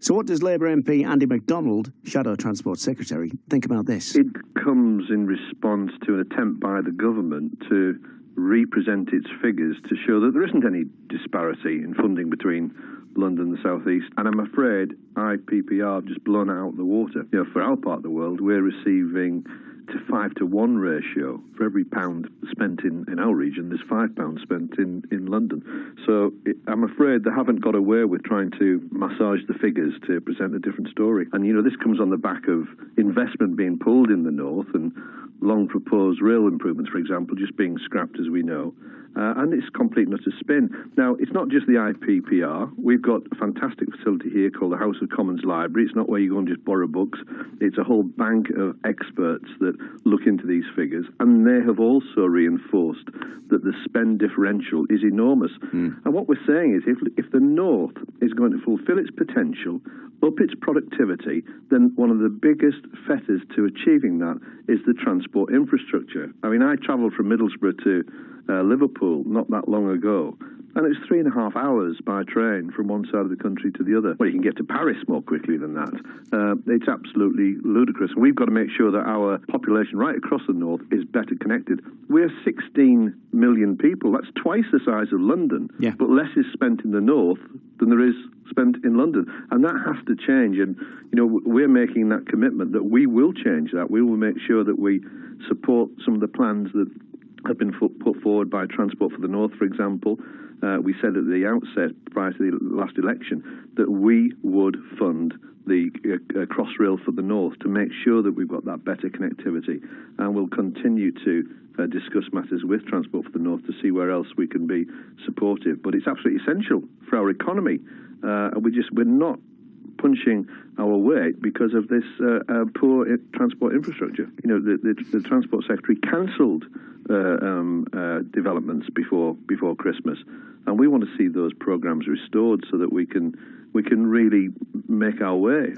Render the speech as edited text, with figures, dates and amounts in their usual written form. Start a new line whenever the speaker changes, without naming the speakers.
So what does Labour MP Andy MacDonald, Shadow Transport Secretary, think about this?
It comes in response to an attempt by the government to represent its figures to show that there isn't any disparity in funding between London and the South East. And I'm afraid IPPR have just blown it out of the water. You know, for our part of the world, we're receiving to 5-to-1 ratio. For every pound spent in our region, there's £5 spent in London. So I'm afraid they haven't got away with trying to massage the figures to present a different story. And, you know, this comes on the back of investment being pulled in the north and long proposed rail improvements, for example, just being scrapped, as we know. And it's complete and utter spin. Now, it's not just the IPPR. We've got a fantastic facility here called the House of Commons Library. It's not where you go and just borrow books. It's a whole bank of experts that look into these figures, and they have also reinforced that the spend differential is enormous. And what we're saying is if the North is going to fulfil its potential, up its productivity, then one of the biggest fetters to achieving that is the transport infrastructure. I mean, I travelled from Middlesbrough to Liverpool not that long ago, and it's 3.5 hours by train from one side of the country to the other. Well, you can get to Paris more quickly than that. It's absolutely ludicrous. And we've got to make sure that our population right across the north is better connected. We're 16 million people. That's twice the size of London, but less is spent in the north than there is spent in London. And that has to change. And, you know, we're making that commitment that we will change that. We will make sure that we support some of the plans that have been put forward by Transport for the North, for example. We said at the outset, prior to the last election, that we would fund the Crossrail for the North to make sure that we've got that better connectivity. And we'll continue to discuss matters with Transport for the North to see where else we can be supportive. But it's absolutely essential for our economy. We're not punching our weight because of this poor transport infrastructure. You know, the Transport Secretary cancelled developments before Christmas, and we want to see those programmes restored so that we can really make our way.